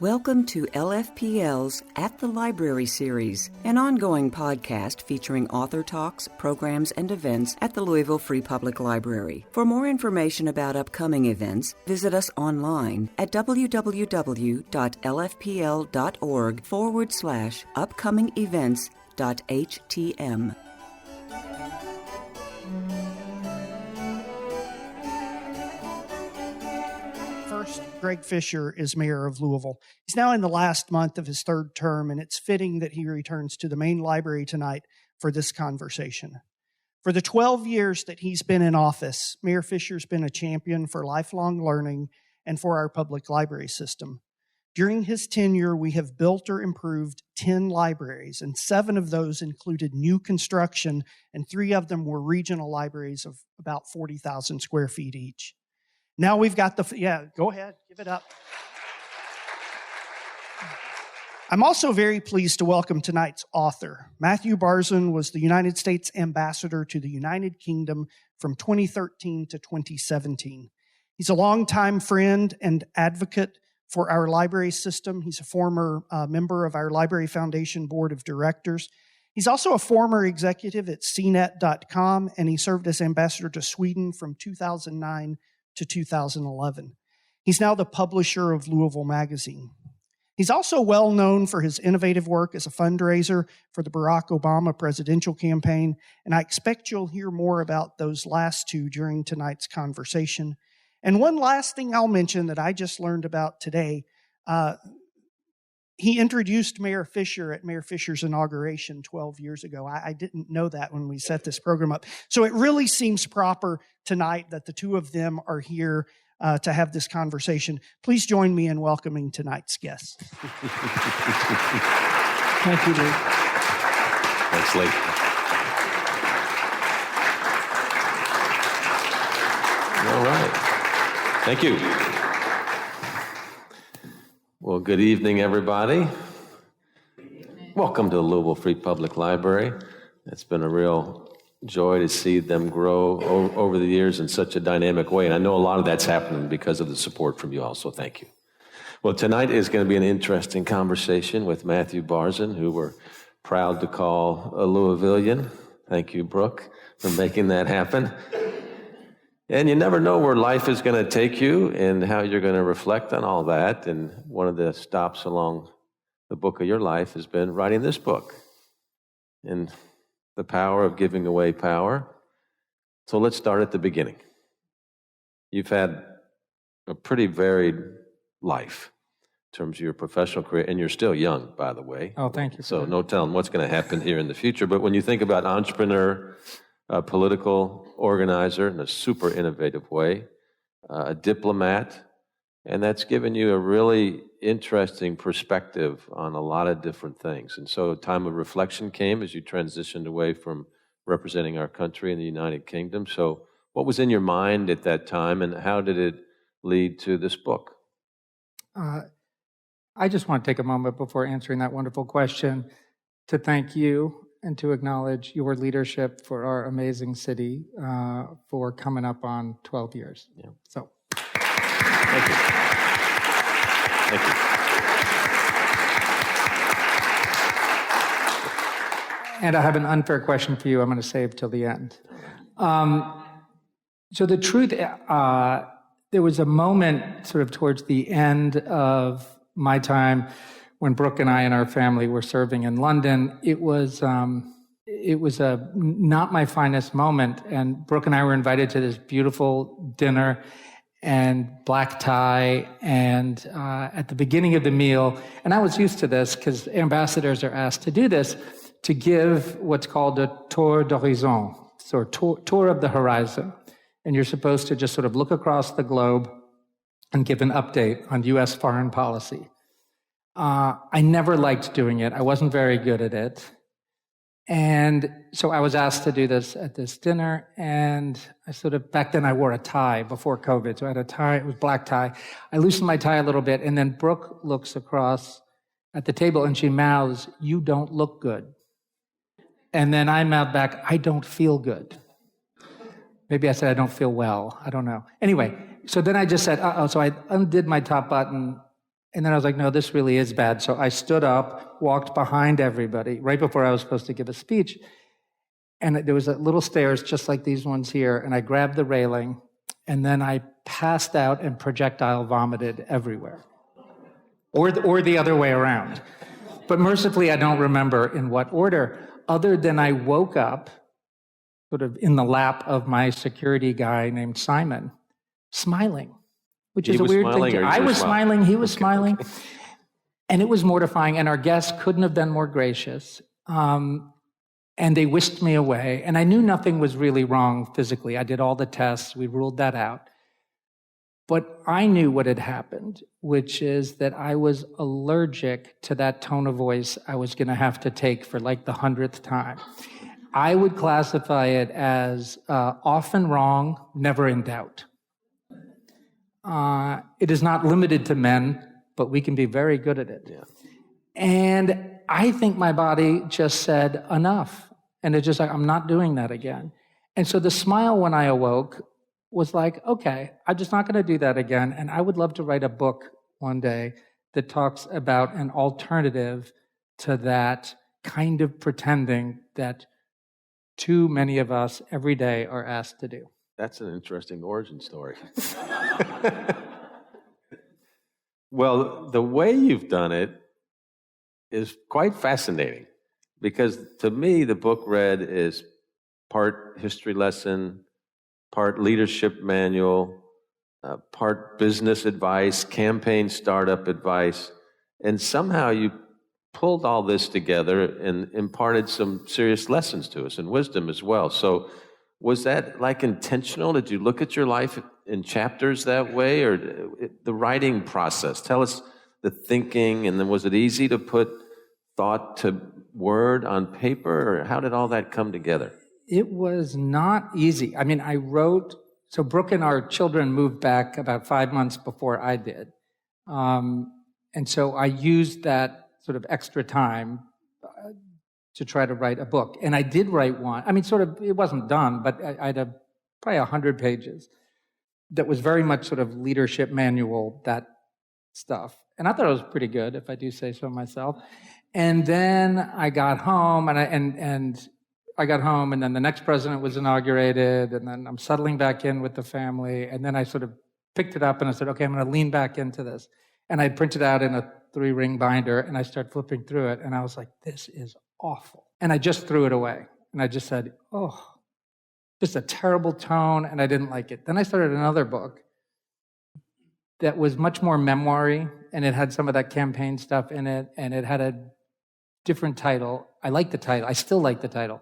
Welcome to LFPL's At the Library series, an ongoing podcast featuring author talks, programs, and events at the Louisville Free Public Library. For more information about upcoming events, visit us online at www.lfpl.org/upcoming-events.htm. First, Greg Fischer is mayor of Louisville. He's now in the last month of his third term, and it's fitting that he returns to the main library tonight for this conversation. For the 12 years that he's been in office, Mayor Fischer's been a champion for lifelong learning and for our public library system. During his tenure, we have built or improved 10 libraries, and 7 of those included new construction, and 3 of them were regional libraries of about 40,000 square feet each. Now we've got go ahead, give it up. I'm also very pleased to welcome tonight's author. Matthew Barzun was the United States Ambassador to the United Kingdom from 2013 to 2017. He's a longtime friend and advocate for our library system. He's a former member of our Library Foundation Board of Directors. He's also a former executive at cnet.com, and he served as ambassador to Sweden from 2009 to 2011. He's now the publisher of Louisville Magazine. He's also well known for his innovative work as a fundraiser for the Barack Obama presidential campaign, and I expect you'll hear more about those last 2 during tonight's conversation. And one last thing I'll mention that I just learned about today, he introduced Mayor Fischer at Mayor Fischer's inauguration 12 years ago. I didn't know that when we set this program up. So it really seems proper tonight that the 2 of them are here to have this conversation. Please join me in welcoming tonight's guests. Thank you, Lee. Thanks, Lee. All right. Thank you. Well, good evening, everybody. Welcome to the Louisville Free Public Library. It's been a real joy to see them grow over the years in such a dynamic way. And I know a lot of that's happening because of the support from you all, so thank you. Well, tonight is going to be an interesting conversation with Matthew Barzun, who we're proud to call a Louisvillian. Thank you, Brooke, for making that happen. And you never know where life is going to take you and how you're going to reflect on all that. And one of the stops along the book of your life has been writing this book and the power of giving away power. So let's start at the beginning. You've had a pretty varied life in terms of your professional career, and you're still young, by the way. Oh, thank you. So no telling what's going to happen here in the future. But when you think about entrepreneur, a political organizer in a super innovative way, a diplomat, and that's given you a really interesting perspective on a lot of different things. And so a time of reflection came as you transitioned away from representing our country in the United Kingdom. So what was in your mind at that time, and how did it lead to this book? I just want to take a moment before answering that wonderful question to thank you and to acknowledge your leadership for our amazing city for coming up on 12 years. Yeah. So, thank you. Thank you. And I have an unfair question for you I'm going to save till the end. So the truth, there was a moment sort of towards the end of my time when Brooke and I and our family were serving in London. It was not my finest moment, and Brooke and I were invited to this beautiful dinner and black tie, and at the beginning of the meal, and I was used to this because ambassadors are asked to do this, to give what's called a tour d'horizon, so tour of the horizon, and you're supposed to just sort of look across the globe and give an update on U.S. foreign policy. I never liked doing it. I wasn't very good at it. And so I was asked to do this at this dinner, and I back then I wore a tie before COVID, so I had a tie, it was black tie. I loosened my tie a little bit, and then Brooke looks across at the table and she mouths, "You don't look good." And then I mouthed back, "I don't feel good." Maybe I said, "I don't feel well." I don't know. Anyway, so then I just said, uh-oh. So I undid my top button And then I was like, no, this really is bad. So I stood up, walked behind everybody right before I was supposed to give a speech. And there was a little stairs just like these ones here. And I grabbed the railing, and then I passed out and projectile vomited everywhere. Or the other way around. But mercifully, I don't remember in what order, other than I woke up sort of in the lap of my security guy named Simon, smiling, which is a weird thing. I was smiling, he was smiling, and it was mortifying, and our guests couldn't have been more gracious. And they whisked me away, and I knew nothing was really wrong physically. I did all the tests, we ruled that out. But I knew what had happened, which is that I was allergic to that tone of voice I was going to have to take for like the 100th time. I would classify it as often wrong, never in doubt. It is not limited to men, but we can be very good at it. Yeah. And I think my body just said enough. And it's just like, I'm not doing that again. And so the smile when I awoke was like, okay, I'm just not going to do that again. And I would love to write a book one day that talks about an alternative to that kind of pretending that too many of us every day are asked to do. That's an interesting origin story. Well, the way you've done it is quite fascinating, because to me, the book read is part history lesson, part leadership manual, part business advice, campaign startup advice, and somehow you pulled all this together and imparted some serious lessons to us and wisdom as well. So was that like intentional? Did you look at your life in chapters that way, or the writing process? Tell us the thinking, and then was it easy to put thought to word on paper, or how did all that come together? It was not easy. I mean, I wrote, so Brooke and our children moved back about 5 months before I did. And so I used that sort of extra time to try to write a book. And I did write one. I mean, sort of, it wasn't done, but I had probably 100 pages that was very much sort of leadership manual, that stuff. And I thought it was pretty good, if I do say so myself. And then I got home, and I got home, and then the next president was inaugurated, and then I'm settling back in with the family, and then I sort of picked it up, and I said, okay, I'm going to lean back into this. And I printed out in a 3-ring binder, and I started flipping through it, and I was like, this is awful. And I just threw it away, and I just said, oh, just a terrible tone, and I didn't like it. Then I started another book that was much more memoir-y, and it had some of that campaign stuff in it, and it had a different title. I like the title. I still like the title.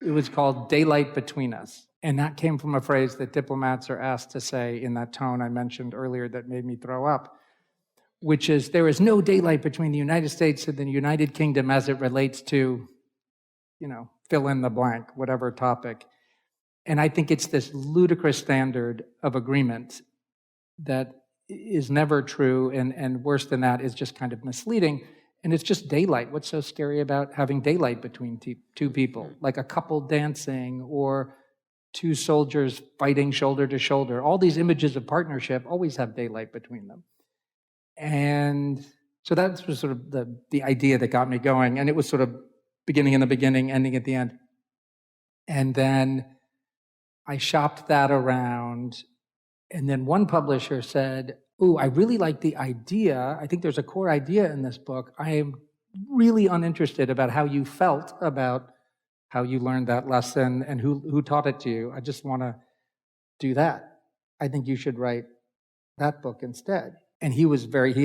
It was called Daylight Between Us. And that came from a phrase that diplomats are asked to say in that tone I mentioned earlier that made me throw up, which is, there is no daylight between the United States and the United Kingdom as it relates to, fill in the blank, whatever topic. And I think it's this ludicrous standard of agreement that is never true, and worse than that, is just kind of misleading. And it's just daylight. What's so scary about having daylight between two people? Like a couple dancing, or two soldiers fighting shoulder to shoulder. All these images of partnership always have daylight between them. And so that was sort of the idea that got me going. And it was sort of beginning in the beginning, ending at the end. And then I shopped that around. And then one publisher said, ooh, I really like the idea. I think there's a core idea in this book. I am really uninterested about how you felt about how you learned that lesson and who taught it to you. I just want to do that. I think you should write that book instead. And he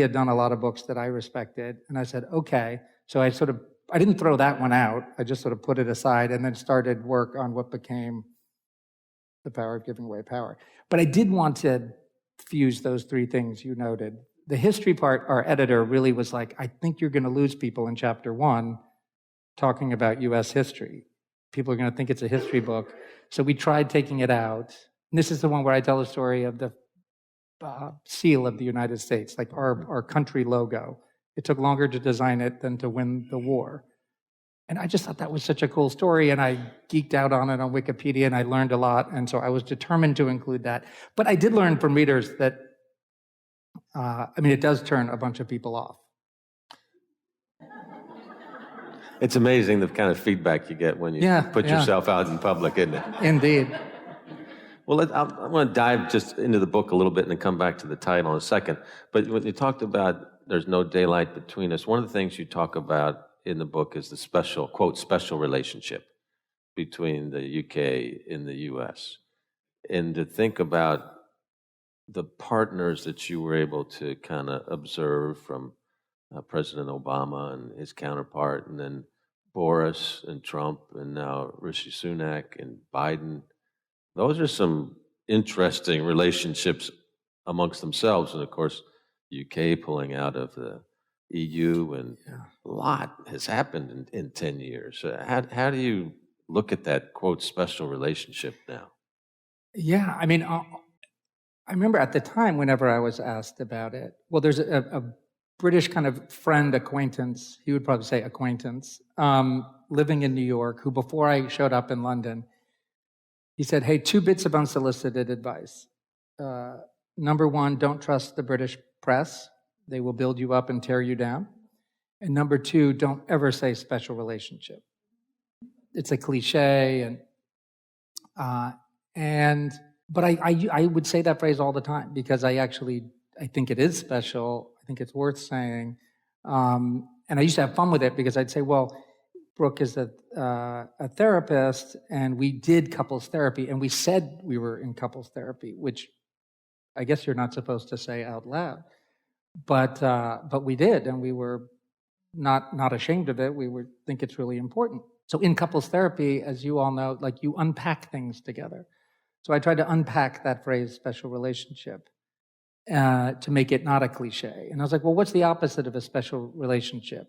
had done a lot of books that I respected. And I said, okay. So I didn't throw that one out. I just sort of put it aside and then started work on what became The Power of Giving Away Power. But I did want to fuse those three things you noted. The history part, our editor really was like, I think you're going to lose people in chapter 1 talking about U.S. history. People are going to think it's a history book. So we tried taking it out. And this is the one where I tell the story of the seal of the United States, like our country logo. It took longer to design it than to win the war. And I just thought that was such a cool story, and I geeked out on it on Wikipedia, and I learned a lot, and so I was determined to include that. But I did learn from readers that It does turn a bunch of people off. It's amazing the kind of feedback you get when you put yourself out in public, isn't it? Indeed. Well, I want to dive just into the book a little bit and then come back to the title in a second. But when you talked about there's no daylight between us, one of the things you talk about in the book is the special, quote, special relationship between the UK and the US. And to think about the partners that you were able to kind of observe from President Obama and his counterpart, and then Boris and Trump, and now Rishi Sunak and Biden. Those are some interesting relationships amongst themselves. And of course, UK pulling out of the EU, and a lot has happened in 10 years. How do you look at that, quote, special relationship now? Yeah, I remember at the time, whenever I was asked about it, well, there's a British kind of friend, acquaintance, he would probably say acquaintance, living in New York, who before I showed up in London, he said, hey, 2 bits of unsolicited advice. Number 1, don't trust the British press. They will build you up and tear you down. And number 2, don't ever say special relationship. It's a cliche, but I would say that phrase all the time because I think it is special. I think it's worth saying. And I used to have fun with it because I'd say, well, Brooke is a therapist, and we did couples therapy, and we said we were in couples therapy, which I guess you're not supposed to say out loud. But we did, and we were not ashamed of it. We think it's really important. So in couples therapy, as you all know, like you unpack things together. So I tried to unpack that phrase, special relationship, to make it not a cliche. And I was like, well, what's the opposite of a special relationship?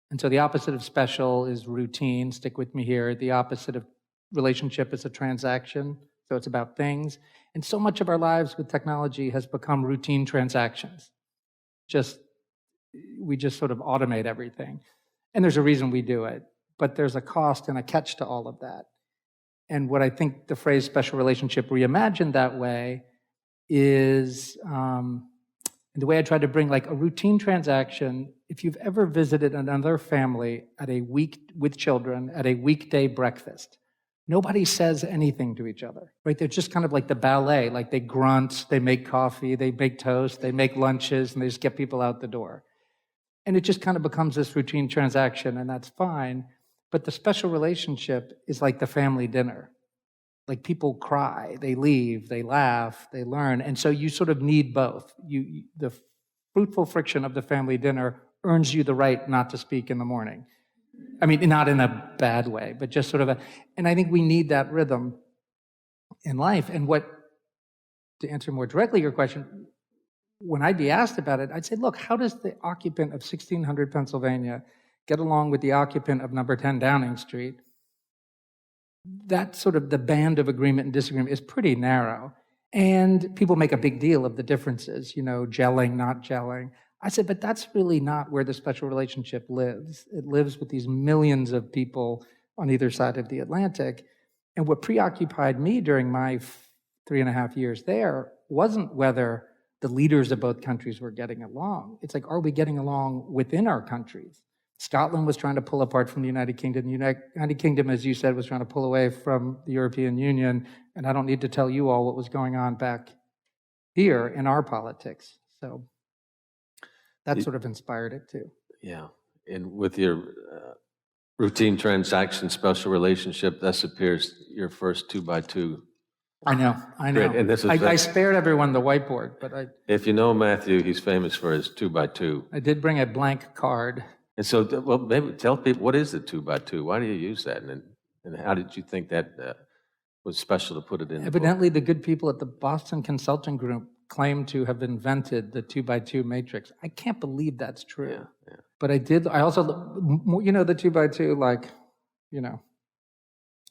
And so the opposite of special is routine. Stick with me here. The opposite of relationship is a transaction. So it's about things. And so much of our lives with technology has become routine transactions. We just sort of automate everything. And there's a reason we do it. But there's a cost and a catch to all of that. And what I think the phrase special relationship reimagined that way is the way I tried to bring like a routine transaction. If you've ever visited another family with children at a weekday breakfast, nobody says anything to each other, right? They're just kind of like the ballet, like they grunt, they make coffee, they make toast, they make lunches, and they just get people out the door. And it just kind of becomes this routine transaction, and that's fine. But the special relationship is like the family dinner. Like people cry, they leave, they laugh, they learn. And so you sort of need both. The fruitful friction of the family dinner earns you the right not to speak in the morning. Not in a bad way, but just sort of and I think we need that rhythm in life. And to answer more directly your question, when I'd be asked about it, I'd say, look, how does the occupant of 1600 Pennsylvania get along with the occupant of number 10 Downing Street? That sort of the band of agreement and disagreement is pretty narrow. And people make a big deal of the differences, gelling, not gelling. I said, but that's really not where the special relationship lives. It lives with these millions of people on either side of the Atlantic. And what preoccupied me during my 3.5 years there wasn't whether the leaders of both countries were getting along. It's like, are we getting along within our countries? Scotland was trying to pull apart from the United Kingdom. The United Kingdom, as you said, was trying to pull away from the European Union. And I don't need to tell you all what was going on back here in our politics. So that sort of inspired it too. Yeah. And with your routine transaction special relationship, this appears your first 2x2. I know. Great. And this is I spared everyone the whiteboard, but if you know Matthew, he's famous for his 2x2. I did bring a blank card. And so, well, maybe tell people, what is the 2x2? Why do you use that? And how did you think that was special to put it in? Evidently, the good people at the Boston Consulting Group claim to have invented the 2x2 matrix. I can't believe that's true. Yeah. But I also, the 2x2,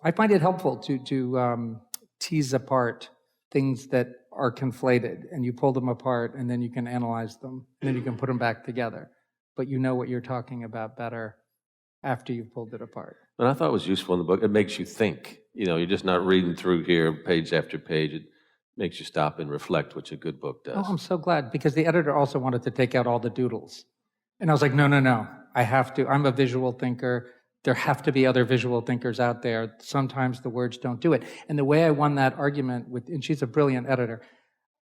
I find it helpful to tease apart things that are conflated, and you pull them apart, and then you can analyze them, and then you can put them back together. But you know what you're talking about better after you've pulled it apart. And I thought it was useful in the book. It makes you think. You're just not reading through here page after page. makes you stop and reflect, which a good book does. Oh, I'm so glad, because the editor also wanted to take out all the doodles. And I was like, no, I have to. I'm a visual thinker. There have to be other visual thinkers out there. Sometimes the words don't do it. And the way I won that argument with, and she's a brilliant editor,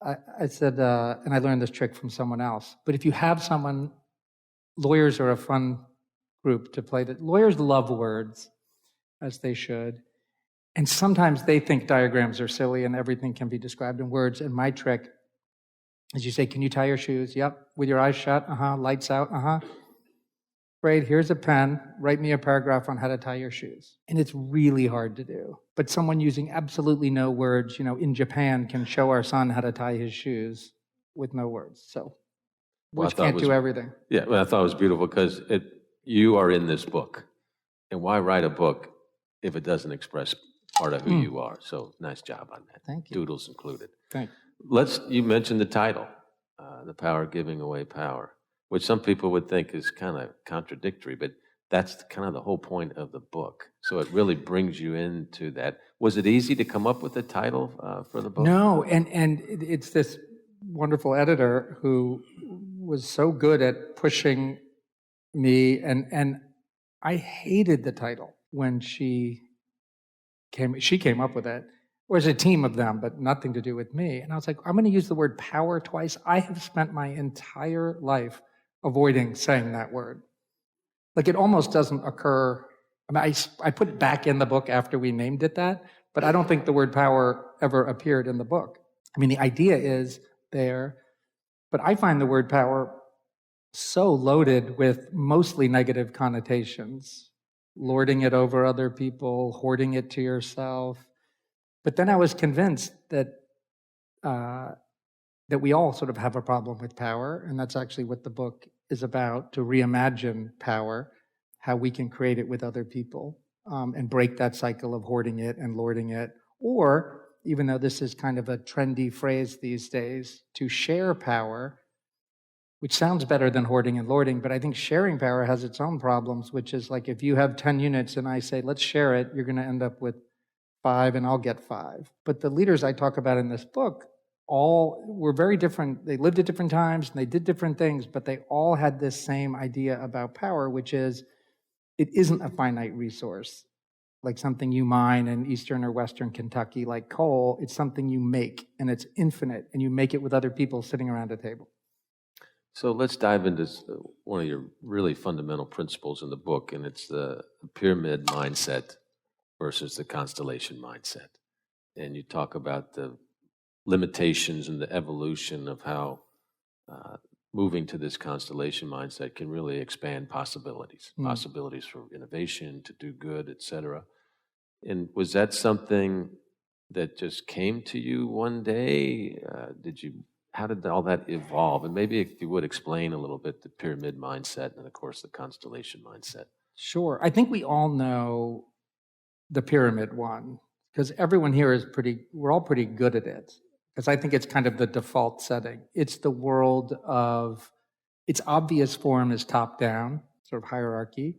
I said, and I learned this trick from someone else, but if you have someone, lawyers are a fun group to play. That lawyers love words, as they should. And sometimes they think diagrams are silly and everything can be described in words. And my trick is you say, can you tie your shoes? Yep. With your eyes shut? Lights out? Great, here's a pen. Write me a paragraph on how to tie your shoes. And it's really hard to do. But someone using absolutely no words, in Japan can show our son how to tie his shoes with no words. So, which can't do everything. Yeah, well, I thought it was beautiful because you are in this book. And why write a book if it doesn't express part of who you are? So nice job on that. Thank you. Doodles included. Thank you. You mentioned the title, The Power of Giving Away Power, which some people would think is kind of contradictory, but that's kind of the whole point of the book. So it really brings you into that. Was it easy to come up with the title for the book? No, and it's this wonderful editor who was so good at pushing me, and I hated the title when she came up with it. Or as a team of them, but nothing to do with me. And I was like, I'm going to use the word power twice. I have spent my entire life avoiding saying that word. Like, it almost doesn't occur. I mean, I put it back in the book after we named it that, but I don't think the word power ever appeared in the book. I mean, the idea is there, but I find the word power so loaded with mostly negative connotations. Lording it over other people, hoarding it to yourself. But then I was convinced that we all sort of have a problem with power, and that's actually what the book is about, to reimagine power, how we can create it with other people, and break that cycle of hoarding it and lording it. Or, even though this is kind of a trendy phrase these days, to share power, which sounds better than hoarding and lording, but I think sharing power has its own problems, which is like, if you have 10 units and I say, let's share it, you're going to end up with 5 and I'll get 5. But the leaders I talk about in this book all were very different. They lived at different times and they did different things, but they all had this same idea about power, which is it isn't a finite resource, like something you mine in Eastern or Western Kentucky, like coal. It's something you make, and it's infinite, and you make it with other people sitting around a table. So let's dive into one of your really fundamental principles in the book, and it's the pyramid mindset versus the constellation mindset. And you talk about the limitations and the evolution of how moving to this constellation mindset can really expand possibilities, possibilities for innovation, to do good, etc. And was that something that just came to you one day? How did all that evolve? And maybe if you would explain a little bit the pyramid mindset and, of course, the constellation mindset. Sure. I think we all know the pyramid one, because everyone here we're all pretty good at it, because I think it's kind of the default setting. It's the world of, its obvious form is top-down, sort of hierarchy.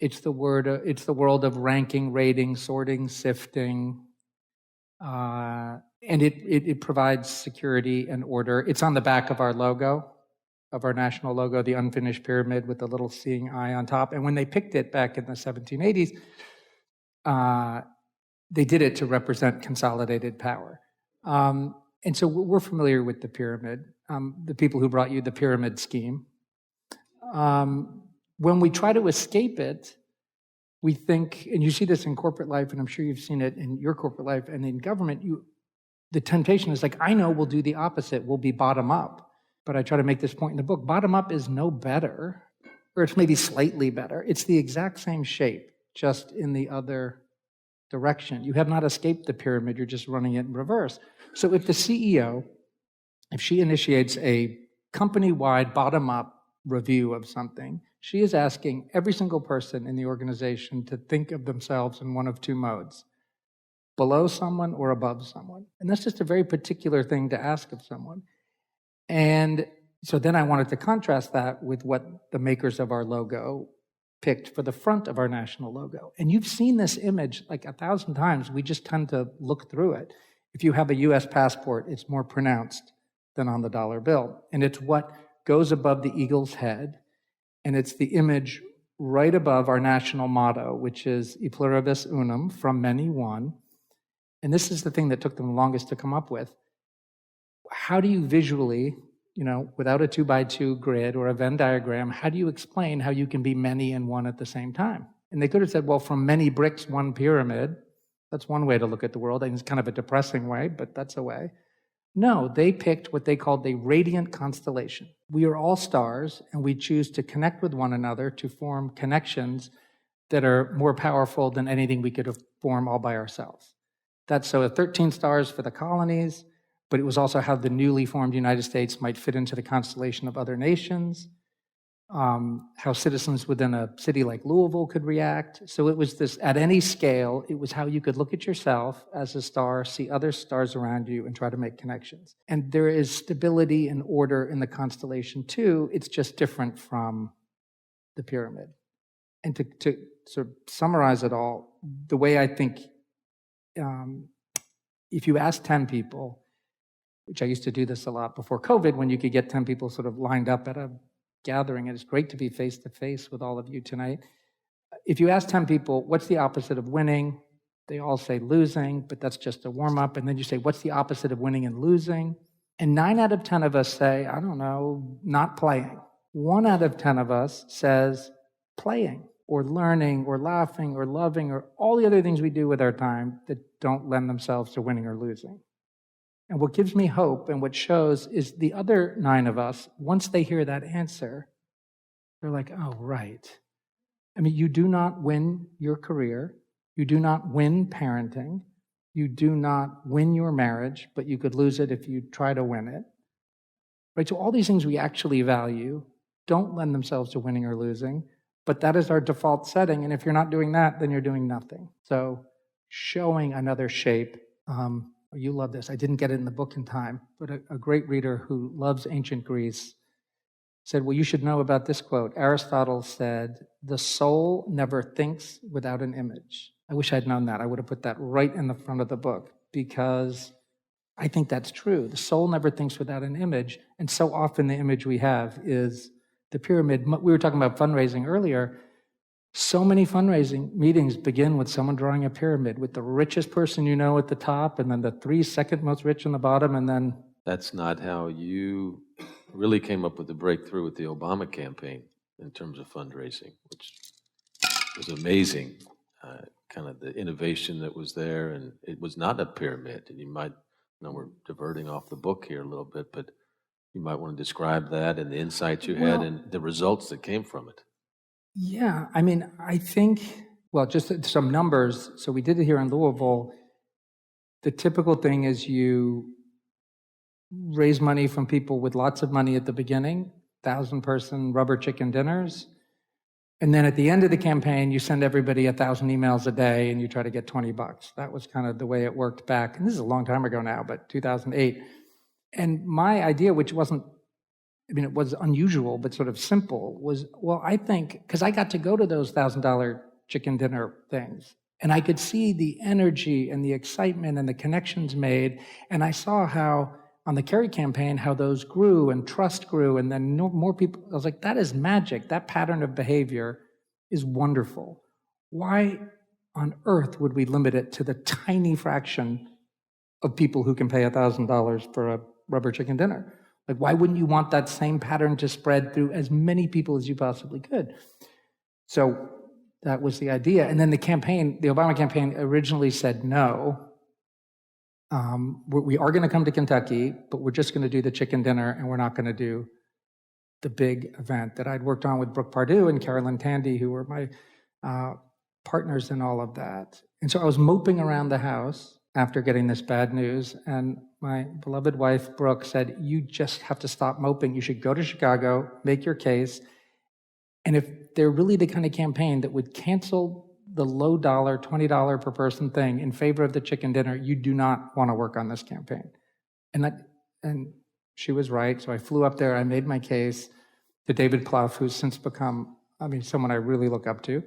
It's the world of ranking, rating, sorting, sifting, and it provides security and order. It's on the back of our logo, of our national logo, the unfinished pyramid with the little seeing eye on top. And when they picked it back in the 1780s, they did it to represent consolidated power. And so we're familiar with the pyramid, the people who brought you the pyramid scheme. When we try to escape it, we think, and you see this in corporate life, and I'm sure you've seen it in your corporate life and in government, the temptation is like, I know we'll do the opposite. We'll be bottom up. But I try to make this point in the book. Bottom up is no better, or it's maybe slightly better. It's the exact same shape, just in the other direction. You have not escaped the pyramid. You're just running it in reverse. So if the CEO, if she initiates a company-wide bottom-up review of something, she is asking every single person in the organization to think of themselves in one of two modes: below someone or above someone. And that's just a very particular thing to ask of someone. And so then I wanted to contrast that with what the makers of our logo picked for the front of our national logo. And you've seen this image like 1,000 times. We just tend to look through it. If you have a U.S. passport, it's more pronounced than on the dollar bill. And it's what goes above the eagle's head, and it's the image right above our national motto, which is E pluribus unum, from many one. And this is the thing that took them the longest to come up with. How do you visually, without a 2x2 grid or a Venn diagram, how do you explain how you can be many and one at the same time? And they could have said, well, from many bricks, one pyramid. That's one way to look at the world. I think it's kind of a depressing way, but that's a way. No, they picked what they called a radiant constellation. We are all stars, and we choose to connect with one another to form connections that are more powerful than anything we could form all by ourselves. That's so 13 stars for the colonies, but it was also how the newly formed United States might fit into the constellation of other nations, how citizens within a city like Louisville could react. So it was this, at any scale, it was how you could look at yourself as a star, see other stars around you, and try to make connections. And there is stability and order in the constellation too. It's just different from the pyramid. And to sort of summarize it all, the way I think, if you ask 10 people, which I used to do this a lot before COVID, when you could get 10 people sort of lined up at a gathering, and it's great to be face-to-face with all of you tonight. If you ask 10 people, what's the opposite of winning? They all say losing, but that's just a warm-up. And then you say, what's the opposite of winning and losing? And 9 out of 10 of us say, I don't know, not playing. 1 out of 10 of us says playing, or learning, or laughing, or loving, or all the other things we do with our time that don't lend themselves to winning or losing. And what gives me hope and what shows is the other 9 of us, once they hear that answer, they're like, oh, right. I mean, you do not win your career. You do not win parenting. You do not win your marriage, but you could lose it if you try to win it. Right? So all these things we actually value don't lend themselves to winning or losing, but that is our default setting. And if you're not doing that, then you're doing nothing. So showing another shape. You love this. I didn't get it in the book in time, but a great reader who loves ancient Greece said, well, you should know about this quote. Aristotle said, the soul never thinks without an image. I wish I'd known that. I would have put that right in the front of the book, because I think that's true. The soul never thinks without an image, and so often the image we have is the pyramid. We were talking about fundraising earlier. So many fundraising meetings begin with someone drawing a pyramid with the richest person you know at the top, and then the 3 second most rich on the bottom, and then... That's not how you really came up with the breakthrough with the Obama campaign in terms of fundraising, which was amazing, kind of the innovation that was there, and it was not a pyramid. And you might, we're diverting off the book here a little bit, but you might want to describe that and the insights you had and the results that came from it. Yeah, I mean, I think, well, just some numbers. So we did it here in Louisville. The typical thing is you raise money from people with lots of money at the beginning, 1,000-person rubber chicken dinners. And then at the end of the campaign, you send everybody 1,000 emails a day and you try to get $20. That was kind of the way it worked back. And this is a long time ago now, but 2008. And my idea, which wasn't, it was unusual, but sort of simple, was, well, I think, because I got to go to those $1,000 chicken dinner things, and I could see the energy and the excitement and the connections made, and I saw how, on the Kerry campaign, how those grew and trust grew, and then more people, I was like, that is magic. That pattern of behavior is wonderful. Why on earth would we limit it to the tiny fraction of people who can pay $1,000 for a rubber chicken dinner? Like, why wouldn't you want that same pattern to spread through as many people as you possibly could? So that was the idea. And then the Obama campaign originally said no. We are going to come to Kentucky, but we're just going to do the chicken dinner, and we're not going to do the big event that I'd worked on with Brooke Pardue and Carolyn Tandy, who were my partners in all of that. And so I was moping around the house after getting this bad news, and my beloved wife, Brooke, said, you just have to stop moping. You should go to Chicago, make your case, and if they're really the kind of campaign that would cancel the low dollar, $20 per person thing in favor of the chicken dinner, you do not want to work on this campaign. And she was right, so I flew up there, I made my case to David Clough, who's since become, someone I really look up to.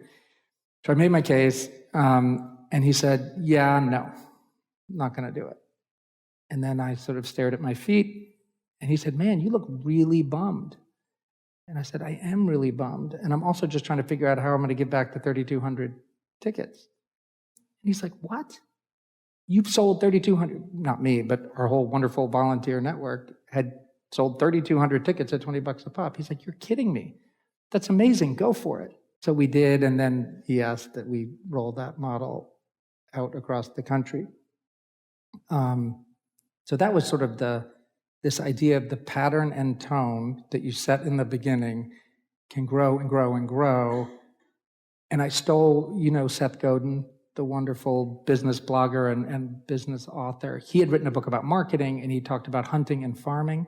So I made my case, and he said, yeah, no. Not going to do it. And then I sort of stared at my feet, and he said, "Man, you look really bummed." And I said, "I am really bummed. And I'm also just trying to figure out how I'm going to give back the 3,200 tickets." And he's like, "What? You've sold 3,200, not me, but our whole wonderful volunteer network had sold 3,200 tickets at $20 a pop." He's like, "You're kidding me. That's amazing. Go for it." So we did, and then he asked that we roll that model out across the country. So that was sort of this idea of the pattern and tone that you set in the beginning can grow and grow and grow. And I stole, Seth Godin, the wonderful business blogger and business author. He had written a book about marketing, and he talked about hunting and farming.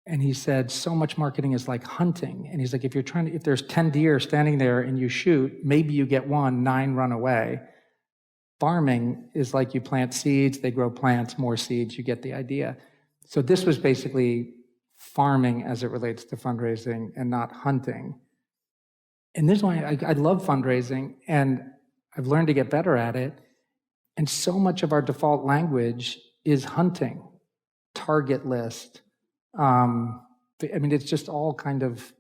And he said, so much marketing is like hunting. And he's like, if there's 10 deer standing there and you shoot, maybe you get 1, 9 run away. Farming is like you plant seeds, they grow plants, more seeds, you get the idea. So this was basically farming as it relates to fundraising and not hunting. And this is why I love fundraising, and I've learned to get better at it. And so much of our default language is hunting, target list. It's just all kind of,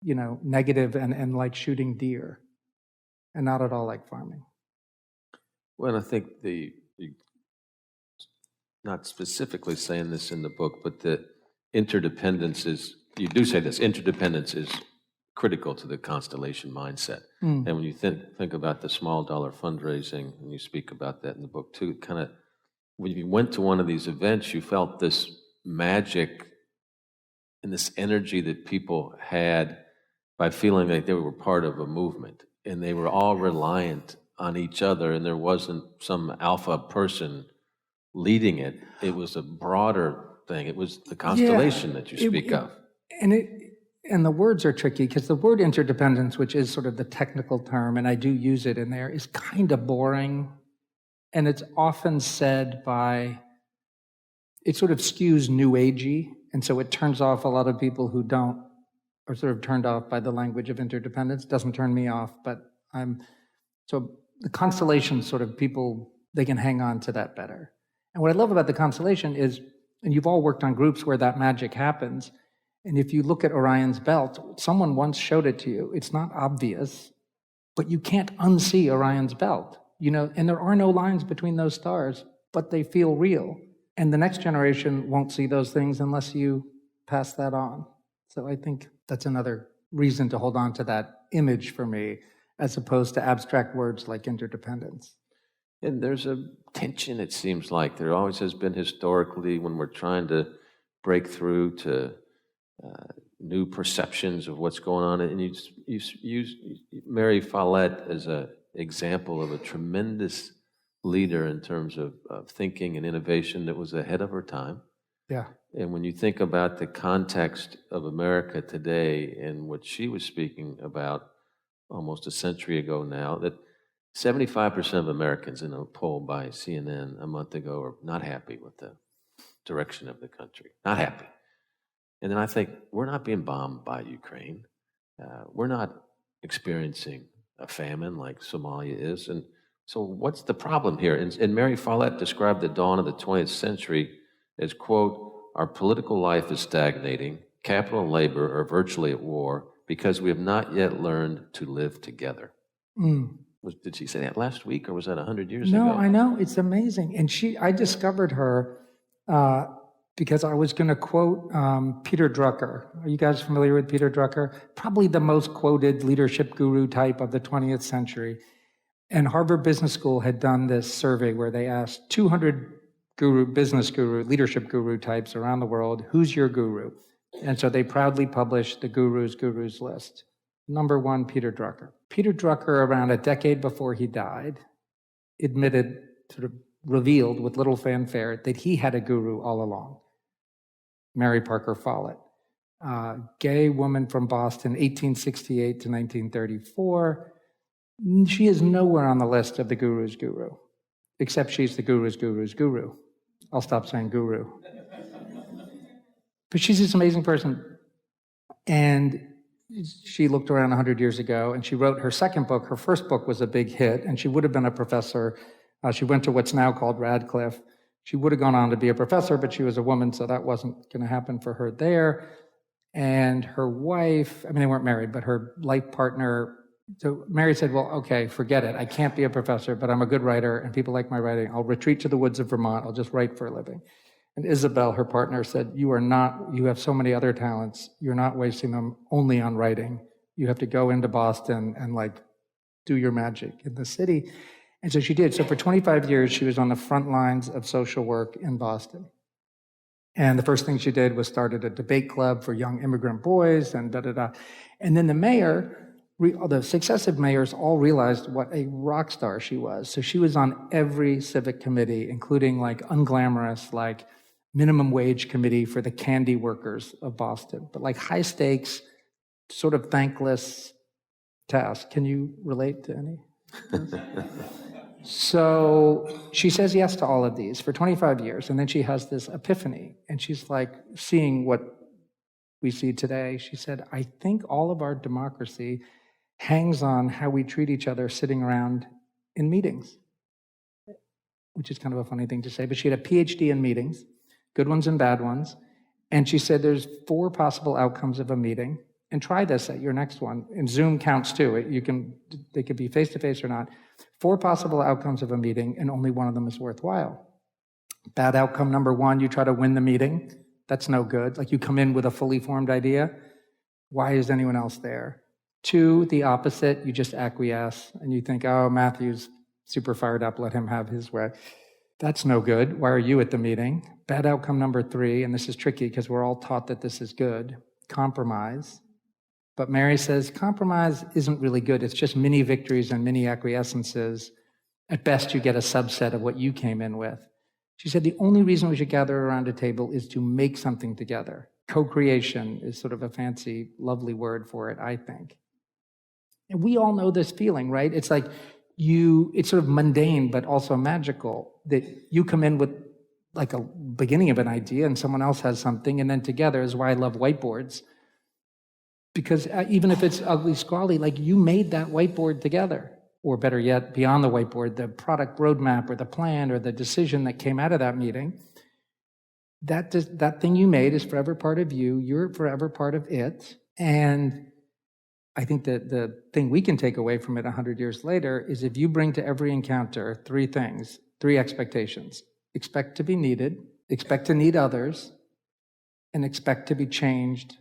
negative and like shooting deer, and not at all like farming. Well, I think not specifically saying this in the book, but the interdependence is, you do say this, interdependence is critical to the constellation mindset. And when you think about the small dollar fundraising, and you speak about that in the book too, kind of, when you went to one of these events, you felt this magic and this energy that people had by feeling like they were part of a movement, and they were all reliant on each other, and there wasn't some alpha person leading it. It was a broader thing. It was the constellation that you speak of. And the words are tricky, because the word interdependence, which is sort of the technical term, and I do use it in there, is kind of boring. And it's often said it sort of skews new agey, and so it turns off a lot of people who are sort of turned off by the language of interdependence. Doesn't turn me off, but so the constellation sort of people, they can hang on to that better. And what I love about the constellation is, and you've all worked on groups where that magic happens, and if you look at Orion's belt, someone once showed it to you. It's not obvious, but you can't unsee Orion's belt, and there are no lines between those stars, but they feel real. And the next generation won't see those things unless you pass that on. So I think that's another reason to hold on to that image for me, as opposed to abstract words like interdependence. And there's a tension, it seems like. There always has been historically when we're trying to break through to new perceptions of what's going on. And you use Mary Follett as an example of a tremendous leader in terms of thinking and innovation that was ahead of her time. Yeah. And when you think about the context of America today and what she was speaking about almost a century ago now, that 75% of Americans in a poll by CNN a month ago are not happy with the direction of the country. Not happy. And then I think, we're not being bombed by Ukraine. We're not experiencing a famine like Somalia is. And so what's the problem here? And Mary Follett described the dawn of the 20th century as, quote, "Our political life is stagnating. Capital and labor are virtually at war because we have not yet learned to live together." Did she say that last week, or was that 100 years ago? No, I know. It's amazing. And I discovered her because I was going to quote Peter Drucker. Are you guys familiar with Peter Drucker? Probably the most quoted leadership guru type of the 20th century. And Harvard Business School had done this survey where they asked 200 leadership guru types around the world, who's your guru? And so they proudly published the gurus list. Number 1, Peter Drucker. Peter Drucker, around a decade before he died, revealed with little fanfare that he had a guru all along. Mary Parker Follett, gay woman from Boston, 1868 to 1934. She is nowhere on the list of the guru's guru, except she's the guru's guru. I'll stop saying guru. But she's this amazing person. And she looked around 100 years ago, and she wrote her second book. Her first book was a big hit, and she would have been a professor. She went to what's now called Radcliffe. She would have gone on to be a professor, but she was a woman, so that wasn't going to happen for her there. And her wife, I mean, they weren't married, but her life partner, so Mary said, well, okay, forget it. I can't be a professor, but I'm a good writer, and people like my writing. I'll retreat to the woods of Vermont. I'll just write for a living. And Isabel, her partner, said, you have so many other talents. You're not wasting them only on writing. You have to go into Boston and do your magic in the city. And so she did. So for 25 years, she was on the front lines of social work in Boston. And the first thing she did was started a debate club for young immigrant boys and da-da-da. And then the mayor, the successive mayors all realized what a rock star she was. So she was on every civic committee, including unglamorous, minimum wage committee for the candy workers of Boston, but high stakes, sort of thankless task. Can you relate to any? So she says yes to all of these for 25 years, and then she has this epiphany, and she's seeing what we see today. She said, I think all of our democracy hangs on how we treat each other sitting around in meetings, which is kind of a funny thing to say, but she had a PhD in meetings, good ones and bad ones, and she said there's 4 possible outcomes of a meeting, and try this at your next one, and Zoom counts too. They could be face-to-face or not. 4 possible outcomes of a meeting, and only one of them is worthwhile. Bad outcome number 1, you try to win the meeting. That's no good. You come in with a fully formed idea. Why is anyone else there? 2, the opposite, you just acquiesce, and you think, oh, Matthew's super fired up, let him have his way. That's no good. Why are you at the meeting? Bad outcome number 3, and this is tricky because we're all taught that this is good, compromise. But Mary says compromise isn't really good. It's just mini victories and mini acquiescences. At best, you get a subset of what you came in with. She said the only reason we should gather around a table is to make something together. Co-creation is sort of a fancy, lovely word for it, I think. And we all know this feeling, right? It's it's sort of mundane, but also magical, that you come in with a beginning of an idea and someone else has something, and then together is why I love whiteboards. Because even if it's ugly, scrawly, you made that whiteboard together. Or better yet, beyond the whiteboard, the product roadmap or the plan or the decision that came out of that meeting, that thing you made is forever part of you. You're forever part of it. And I think that the thing we can take away from it 100 years later is if you bring to every encounter 3 things, 3 expectations. Expect to be needed, expect to need others, and expect to be changed.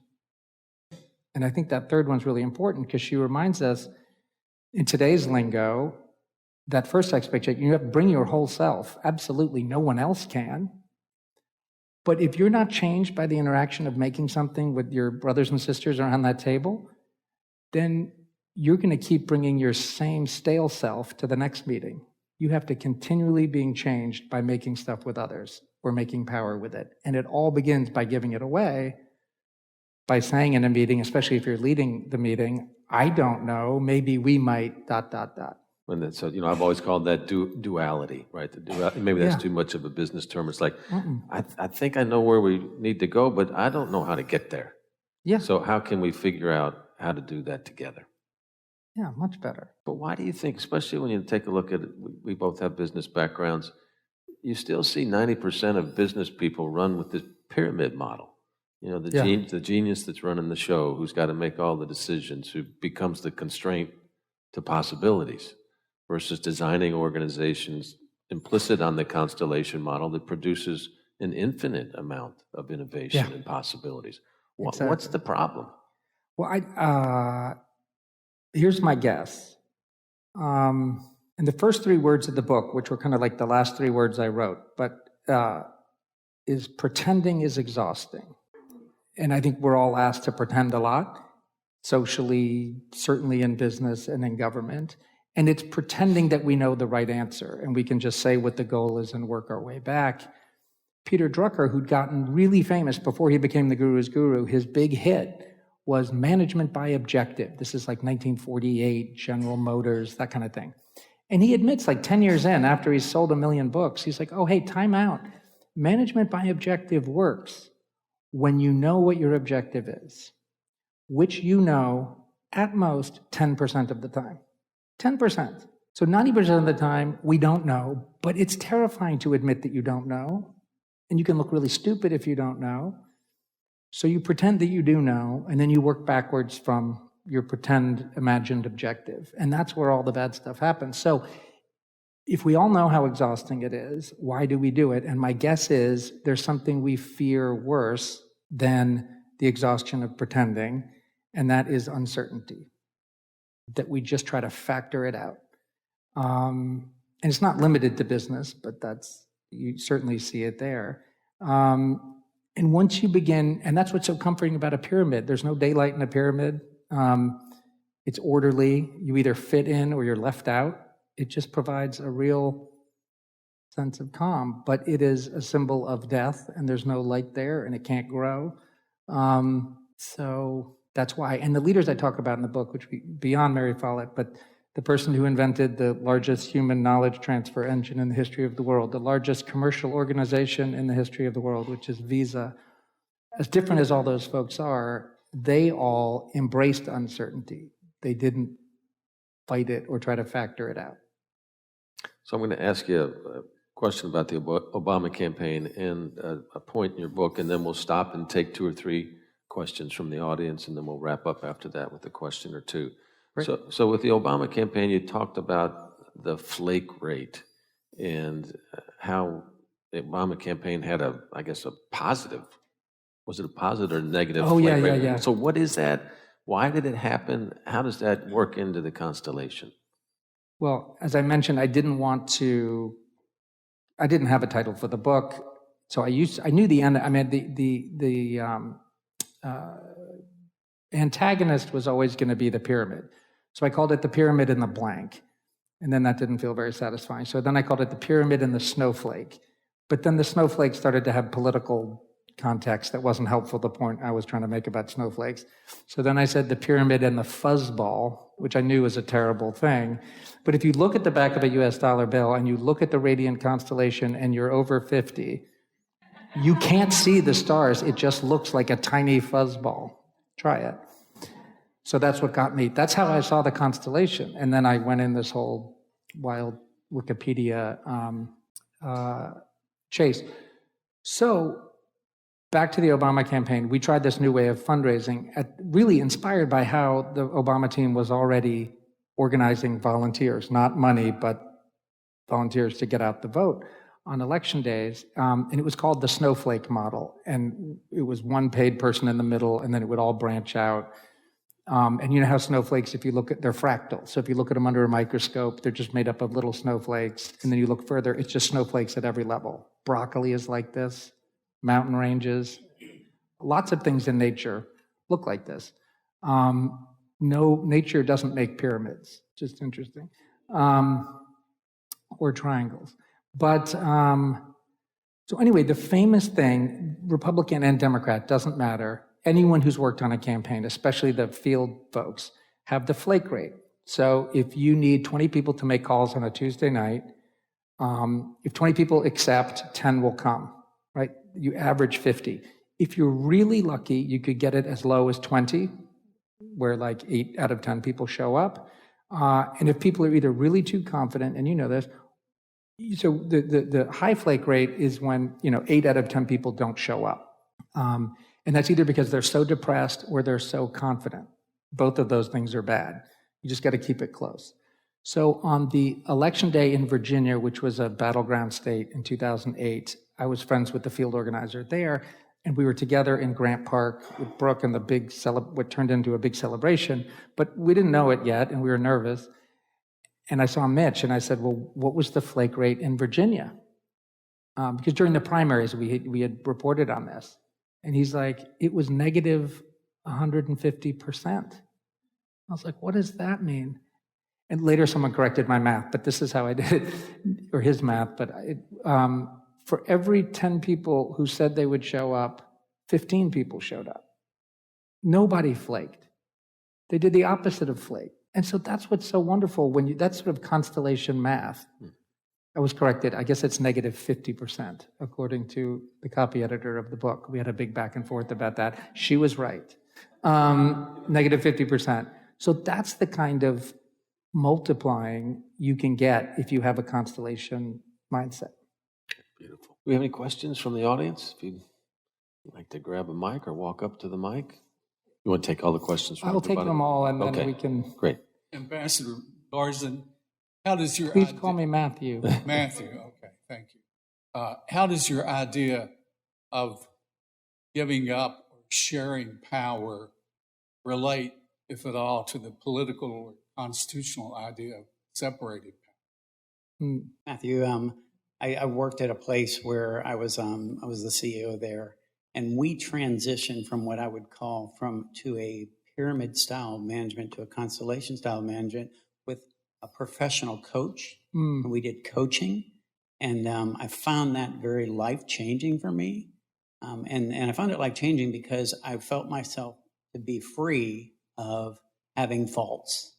And I think that third one's really important because she reminds us in today's lingo, that first expectation, you have to bring your whole self. Absolutely, no one else can. But if you're not changed by the interaction of making something with your brothers and sisters around that table, then you're going to keep bringing your same stale self to the next meeting. You have to continually being changed by making stuff with others or making power with it. And it all begins by giving it away, by saying in a meeting, especially if you're leading the meeting, I don't know, maybe we might, ... And so, I've always called that duality, right? Maybe that's too much of a business term. It's I think I know where we need to go, but I don't know how to get there. Yeah. So how can we figure out how to do that together? Yeah, much better. But why do you think, especially when you take a look at it, we both have business backgrounds, you still see 90% of business people run with this pyramid model? The genius that's running the show, who's got to make all the decisions, who becomes the constraint to possibilities, versus designing organizations implicit on the constellation model that produces an infinite amount of innovation and possibilities. Exactly. What's the problem? Well, here's my guess. In the first 3 words of the book, which were kind of like the last 3 words I wrote, but is pretending is exhausting. And I think we're all asked to pretend a lot, socially, certainly in business and in government. And it's pretending that we know the right answer and we can just say what the goal is and work our way back. Peter Drucker, who'd gotten really famous before he became the guru's guru, his big hit was management by objective. This is 1948, General Motors, that kind of thing. And he admits 10 years in, after he's sold 1 million books, he's like, oh, hey, time out. Management by objective works when you know what your objective is, which you know at most 10% of the time. 10%. So 90% of the time, we don't know, but it's terrifying to admit that you don't know. And you can look really stupid if you don't know. So you pretend that you do know, and then you work backwards from your pretend imagined objective. And that's where all the bad stuff happens. So if we all know how exhausting it is, why do we do it? And my guess is there's something we fear worse than the exhaustion of pretending, and that is uncertainty, that we just try to factor it out. And it's not limited to business, but you certainly see it there. And once you begin, and that's what's so comforting about a pyramid. There's no daylight in a pyramid. It's orderly. You either fit in or you're left out. It just provides a real sense of calm, but it is a symbol of death, and there's no light there, and it can't grow. So that's why. And the leaders I talk about in the book, which beyond Mary Follett, but the person who invented the largest human knowledge transfer engine in the history of the world, the largest commercial organization in the history of the world, which is Visa. As different as all those folks are, they all embraced uncertainty. They didn't fight it or try to factor it out. So I'm going to ask you a question about the Obama campaign and a point in your book, and then we'll stop and take 2 or 3 questions from the audience, and then we'll wrap up after that with a question or 2. Right. So with the Obama campaign, you talked about the flake rate and how the Obama campaign had a positive. Was it a positive or negative flake rate? Yeah. So what is that? Why did it happen? How does that work into the constellation? Well, as I mentioned, I didn't have a title for the book, so I knew the end. I mean, the antagonist was always going to be the pyramid. So I called it the pyramid in the blank. And then that didn't feel very satisfying. So then I called it the pyramid in the snowflake. But then the snowflake started to have political context that wasn't helpful to the point I was trying to make about snowflakes. So then I said the pyramid and the fuzzball, which I knew was a terrible thing. But if you look at the back of a US dollar bill and you look at the radiant constellation and you're over 50, you can't see the stars. It just looks like a tiny fuzzball. Try it. So that's what got me. That's how I saw the constellation. And then I went in this whole wild Wikipedia chase. So back to the Obama campaign, we tried this new way of fundraising, really inspired by how the Obama team was already organizing volunteers, not money, but volunteers to get out the vote on election days. And it was called the snowflake model. And it was one paid person in the middle, and then it would all branch out. And you know how snowflakes, if you look at, they're fractal. So if you look at them under a microscope, they're just made up of little snowflakes. And then you look further, it's just snowflakes at every level. Broccoli is like this, mountain ranges, lots of things in nature look like this. No, nature doesn't make pyramids, just interesting, or triangles. But, so anyway, the famous thing, Republican and Democrat, doesn't matter. Anyone who's worked on a campaign, especially the field folks, have the flake rate. So if you need 20 people to make calls on a Tuesday night, if 20 people accept, 10 will come, right? You average 50. If you're really lucky, you could get it as low as 20, where like 8 out of 10 people show up. And if people are either really too confident, and you know this, so the high flake rate is when 8 out of 10 people don't show up. And that's either because they're so depressed or they're so confident. Both of those things are bad. You just got to keep it close. So on the election day in Virginia, which was a battleground state in 2008, I was friends with the field organizer there, and we were together in Grant Park with Brooke and what turned into a big celebration, but we didn't know it yet, and we were nervous. And I saw Mitch, and I said, well, what was the flake rate in Virginia? Because during the primaries, we had reported on this. And he's like, it was negative 150%. I was like, what does that mean? And later someone corrected my math, but this is how I did it, or his math. But for every 10 people who said they would show up, 15 people showed up. Nobody flaked. They did the opposite of flake. And so that's what's so wonderful that's sort of constellation math. I was corrected. I guess it's negative 50%, according to the copy editor of the book. We had a big back and forth about that. She was right. Negative 50%. So that's the kind of multiplying you can get if you have a constellation mindset. Beautiful. Do we have any questions from the audience? If you'd like to grab a mic or walk up to the mic. You want to take all the questions from I'll take them all, and then we can... Great. Ambassador Barzun, how does your Please call me Matthew. Matthew, okay, thank you. How does your idea of giving up or sharing power relate, if at all, to the political or constitutional idea of separated power? Matthew, I worked at a place where I was the CEO there, and we transitioned from what I would call to a pyramid style management to a constellation style management with a professional coach. And we did coaching, and I found that very life changing for me. And I found it life changing because I felt myself to be free of having faults,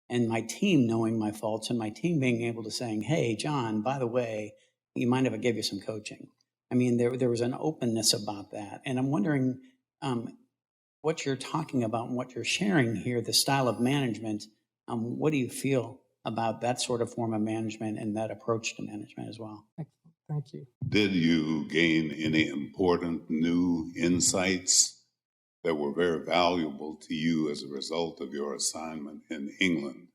and my team knowing my faults, and my team being able to saying, "Hey, John, by the way, you mind if I give you some coaching?" I mean, there was an openness about that. And I'm wondering what you're talking about and what you're sharing here, the style of management. What do you feel about that sort of form of management and that approach to management as well? Thank you. Did you gain any important new insights that were very valuable to you as a result of your assignment in England?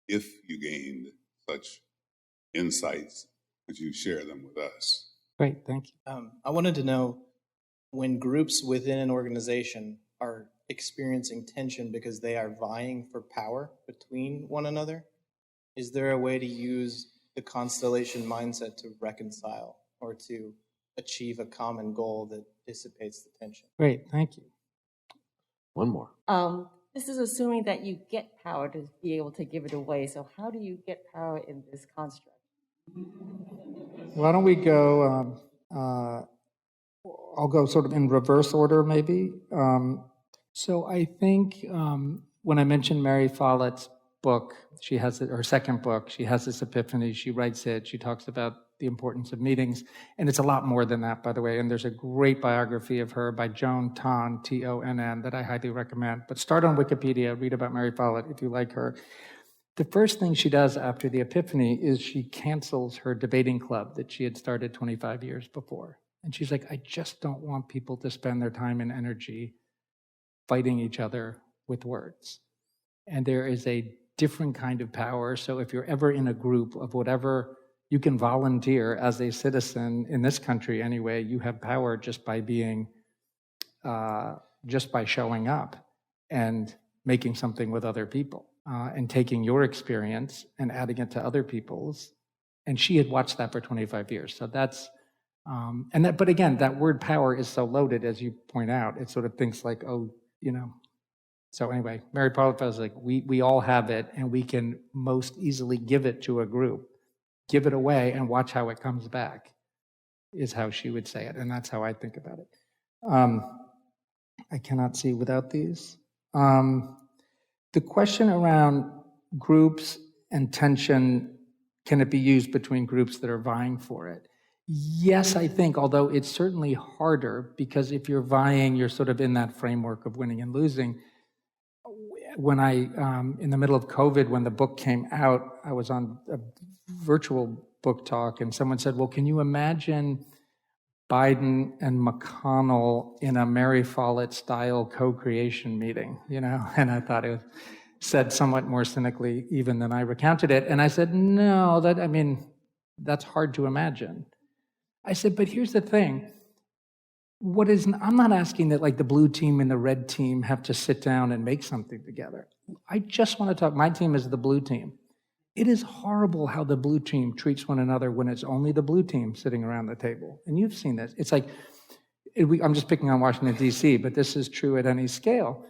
If you gained such insights, would you share them with us? Great, thank you. I wanted to know, when groups within an organization are experiencing tension because they are vying for power between one another, is there a way to use the constellation mindset to reconcile or to achieve a common goal that dissipates the tension? Great, thank you. One more. This is assuming that you get power to be able to give it away. So how do you get power in this construct? Why don't we go, I'll go sort of in reverse order maybe. So I think when I mentioned Mary Follett's book, she has her second book, she has this epiphany, she writes it, she talks about the importance of meetings, and it's a lot more than that, by the way, and there's a great biography of her by Joan Tonn, Tonn, that I highly recommend. But start on Wikipedia, read about Mary Follett if you like her. The first thing she does after the epiphany is she cancels her debating club that she had started 25 years before. And she's like, I just don't want people to spend their time and energy fighting each other with words. And there is a different kind of power. So if you're ever in a group of whatever, you can volunteer as a citizen in this country anyway. You have power just by being, just by showing up and making something with other people. And taking your experience and adding it to other people's. And she had watched that for 25 years. So that's, but again, that word power is so loaded, as you point out. It sort of thinks like, oh, you know. So anyway, Mary Pollard was like, we all have it, and we can most easily give it to a group. Give it away and watch how it comes back, is how she would say it. And that's how I think about it. I cannot see without these. The question around groups and tension, can it be used between groups that are vying for it? Yes, I think, although it's certainly harder, because if you're vying, you're sort of in that framework of winning and losing. When in the middle of COVID, when the book came out, I was on a virtual book talk, and someone said, well, can you imagine Biden and McConnell in a Mary Follett-style co-creation meeting, you know? And I thought it was said somewhat more cynically even than I recounted it. And I said, no, that's hard to imagine. I said, but here's the thing. I'm not asking that like the blue team and the red team have to sit down and make something together. I just want to talk, my team is the blue team. It is horrible how the blue team treats one another when it's only the blue team sitting around the table. And you've seen this. It's like, I'm just picking on Washington, D.C., but this is true at any scale.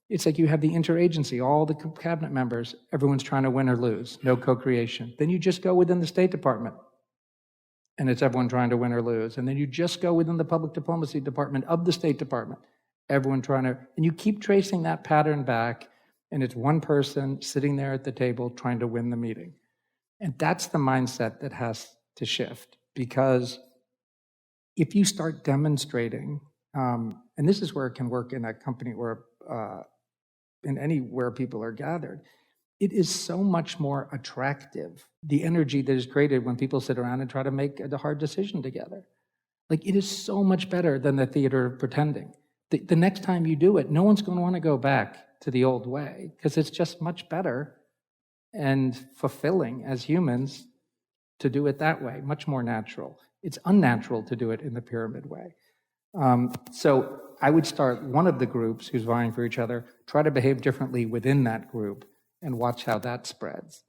It's like you have the interagency, all the cabinet members, everyone's trying to win or lose, no co-creation. Then you just go within the State Department, and it's everyone trying to win or lose. And then you just go within the Public Diplomacy Department of the State Department, everyone trying to, and you keep tracing that pattern back, and it's one person sitting there at the table trying to win the meeting. And that's the mindset that has to shift, because if you start demonstrating, and this is where it can work in a company or in anywhere people are gathered, it is so much more attractive, the energy that is created when people sit around and try to make a hard decision together. Like, it is so much better than the theater of pretending. The next time you do it, no one's going to want to go back to the old way, because it's just much better and fulfilling as humans to do it that way, much more natural. It's unnatural to do it in the pyramid way. So I would start one of the groups who's vying for each other, try to behave differently within that group, and watch how that spreads.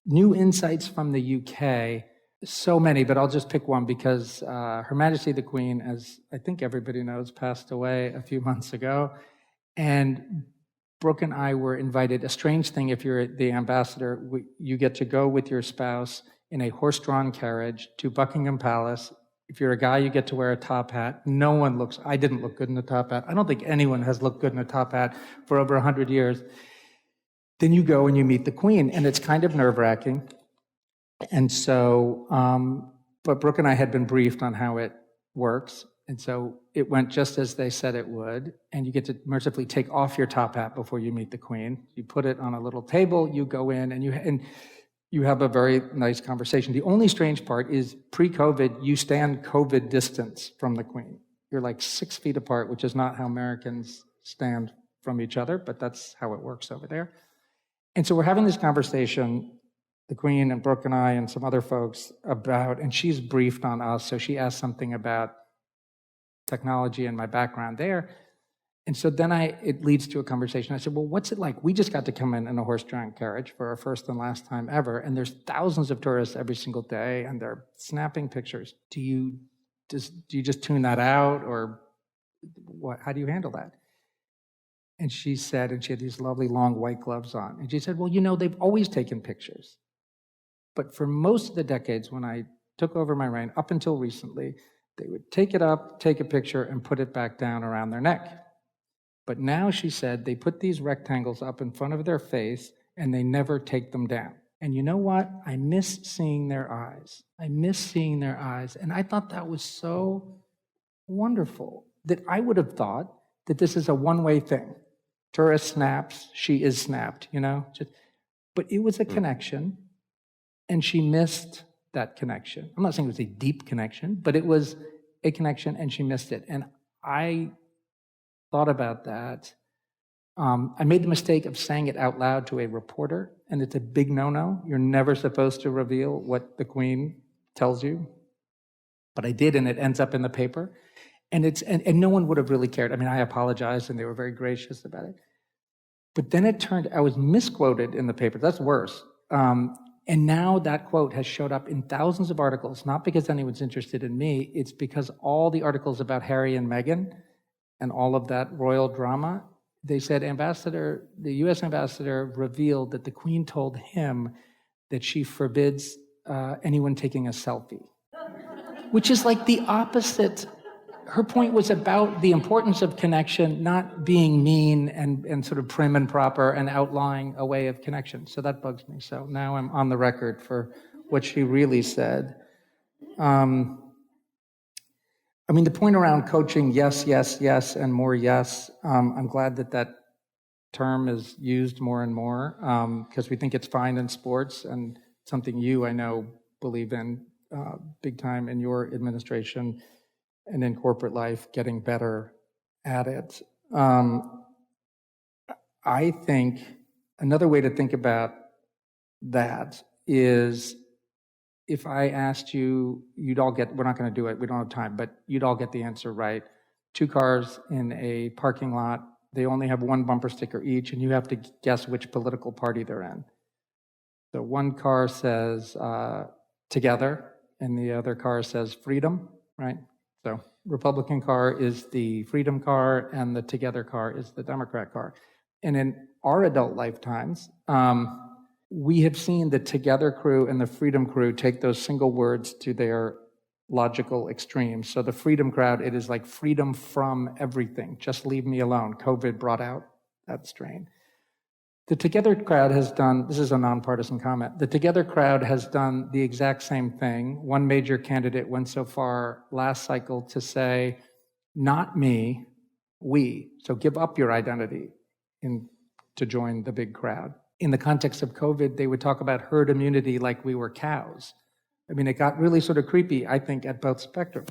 New insights from the UK, so many, but I'll just pick one because Her Majesty the Queen, as I think everybody knows, passed away a few months ago. And Brooke and I were invited, a strange thing if you're the ambassador, you get to go with your spouse in a horse-drawn carriage to Buckingham Palace. If you're a guy, you get to wear a top hat. No one looks, I didn't look good in a top hat. I don't think anyone has looked good in a top hat for over 100 years. Then you go and you meet the Queen, and it's kind of nerve-wracking. And so, but Brooke and I had been briefed on how it works. And so it went just as they said it would. And you get to mercifully take off your top hat before you meet the Queen. You put it on a little table, you go in, and you have a very nice conversation. The only strange part is pre-COVID, you stand COVID distance from the Queen. You're like 6 feet apart, which is not how Americans stand from each other, but that's how it works over there. And so we're having this conversation, the Queen and Brooke and I and some other folks about, and she's briefed on us, so she asked something about technology and my background there. And so then it leads to a conversation. I said, well, what's it like? We just got to come in a horse-drawn carriage for our first and last time ever, and there's thousands of tourists every single day, and they're snapping pictures. Do you just tune that out, or what? How do you handle that? And she said, and she had these lovely long white gloves on, and she said, well, they've always taken pictures. But for most of the decades when I took over my reign, up until recently, they would take it up, take a picture, and put it back down around their neck. But now, she said, they put these rectangles up in front of their face, and they never take them down. And you know what? I miss seeing their eyes. I miss seeing their eyes. And I thought that was so wonderful that I would have thought that this is a one-way thing. Tourist snaps, she is snapped, But it was a connection, and she missed that connection. I'm not saying it was a deep connection, but it was a connection, and she missed it. And I thought about that. I made the mistake of saying it out loud to a reporter, and it's a big no-no. You're never supposed to reveal what the Queen tells you. But I did, and it ends up in the paper. And no one would have really cared. I mean, I apologized, and they were very gracious about it. But then I was misquoted in the paper. That's worse. And now that quote has showed up in thousands of articles, not because anyone's interested in me, it's because all the articles about Harry and Meghan and all of that royal drama, they said the U.S. ambassador revealed that the Queen told him that she forbids anyone taking a selfie, which is like the opposite. Her point was about the importance of connection, not being mean and sort of prim and proper and outlining a way of connection. So that bugs me. So now I'm on the record for what she really said. The point around coaching, yes, yes, yes, and more yes. I'm glad that term is used more and more because we think it's fine in sports and something I know, believe in big time in your administration and in corporate life, getting better at it. I think another way to think about that is if I asked you, we're not going to do it, we don't have time, but you'd all get the answer right. 2 cars in a parking lot, they only have 1 bumper sticker each, and you have to guess which political party they're in. So one car says together, and the other car says freedom, right? So Republican car is the freedom car, and the together car is the Democrat car. And in our adult lifetimes, we have seen the together crew and the freedom crew take those single words to their logical extremes. So the freedom crowd, it is like freedom from everything. Just leave me alone. COVID brought out that strain. The Together crowd has done, this is a nonpartisan comment, the Together crowd has done the exact same thing. One major candidate went so far last cycle to say, not me, We. So give up your identity to join the big crowd. In the context of COVID, they would talk about herd immunity like we were cows. I mean, it got really sort of creepy, I think, at both spectrums.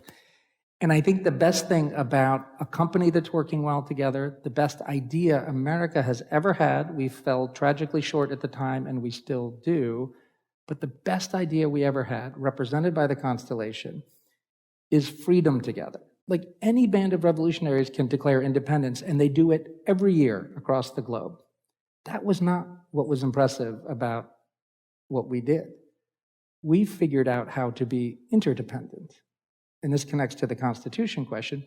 And I think the best thing about a company that's working well together, the best idea America has ever had, we fell tragically short at the time, and we still do, but the best idea we ever had, represented by the Constellation, is freedom together. Like any band of revolutionaries can declare independence, and they do it every year across the globe. That was not what was impressive about what we did. We figured out how to be interdependent. And this connects to the Constitution question.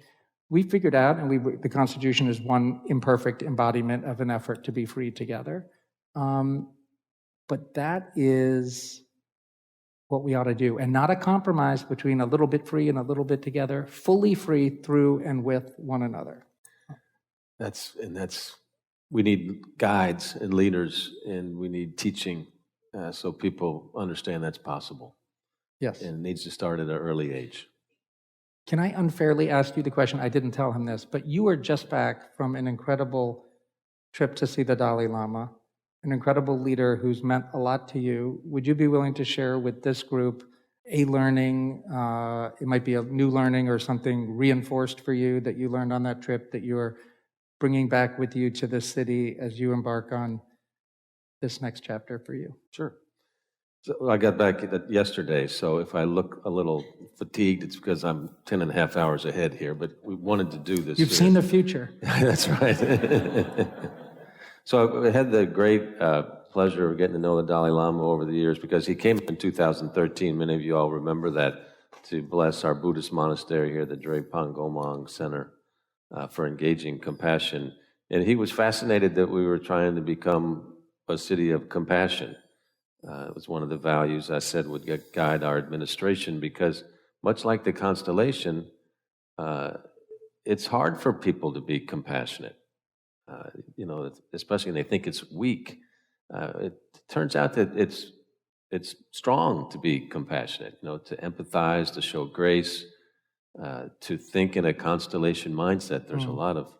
We figured out, and the Constitution is one imperfect embodiment of an effort to be free together. But that is what we ought to do, and not a compromise between a little bit free and a little bit together, fully free through and with one another. We need guides and leaders, and we need teaching so people understand that's possible. Yes. And it needs to start at an early age. Can I unfairly ask you the question? I didn't tell him this, but you were just back from an incredible trip to see the Dalai Lama, an incredible leader who's meant a lot to you. Would you be willing to share with this group a learning, it might be a new learning or something reinforced for you that you learned on that trip that you're bringing back with you to this city as you embark on this next chapter for you? Sure. So I got back yesterday, so if I look a little fatigued, it's because I'm 10 and a half hours ahead here, but we wanted to do this. You've seen the future. That's right. So I had the great pleasure of getting to know the Dalai Lama over the years, because he came in 2013, many of you all remember that, to bless our Buddhist monastery here, the Drepang Gomang Center for Engaging Compassion. And he was fascinated that we were trying to become a city of compassion. It was one of the values I said would guide our administration, because much like the Constellation, it's hard for people to be compassionate. Especially when they think it's weak. It turns out that it's strong to be compassionate, to empathize, to show grace, to think in a Constellation mindset. There's a lot of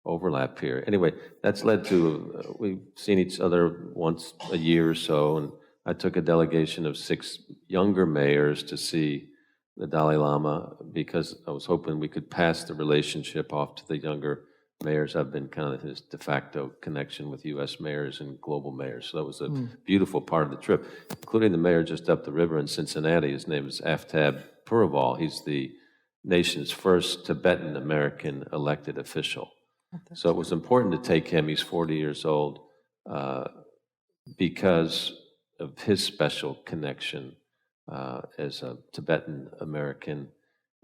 overlap here. Anyway, that's led to, we've seen each other once a year or so, and I took a delegation of 6 younger mayors to see the Dalai Lama, because I was hoping we could pass the relationship off to the younger mayors. I've been kind of his de facto connection with U.S. mayors and global mayors. So that was a beautiful part of the trip, including the mayor just up the river in Cincinnati. His name is Aftab Puraval. He's the nation's first Tibetan American elected official. So it was important to take him. He's 40 years old because of his special connection as a Tibetan American,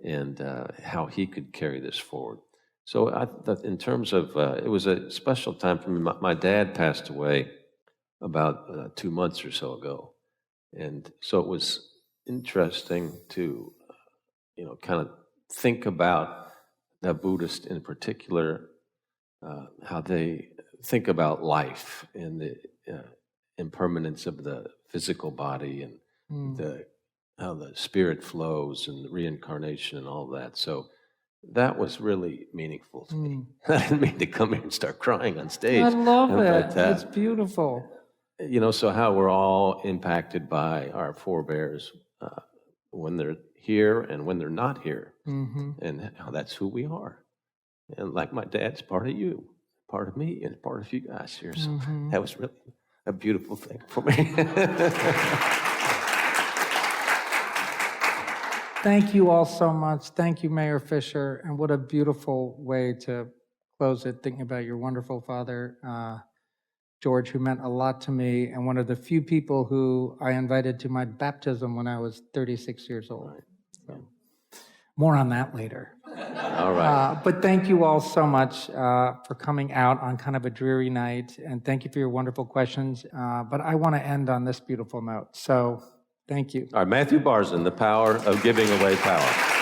and how he could carry this forward. So I thought, in terms of, it was a special time for me. My dad passed away about 2 months or so ago. And so it was interesting to, kind of think about the Buddhists in particular, how they think about life and the impermanence of the physical body, and how the spirit flows and the reincarnation and all that. So that was really meaningful to me. I didn't mean to come here and start crying on stage. I love it. It's beautiful. So how we're all impacted by our forebears when they're here and when they're not here, and how that's who we are. And like my dad's part of you, part of me, and part of you guys here. So that was really a beautiful thing for me. Thank you all so much. Thank you, Mayor Fischer. And what a beautiful way to close it, thinking about your wonderful father, George, who meant a lot to me, and one of the few people who I invited to my baptism when I was 36 years old. So, more on that later. All right. But thank you all so much for coming out on kind of a dreary night, and thank you for your wonderful questions. But I want to end on this beautiful note. So thank you. All right, Matthew Barzun, The Power of Giving Away Power.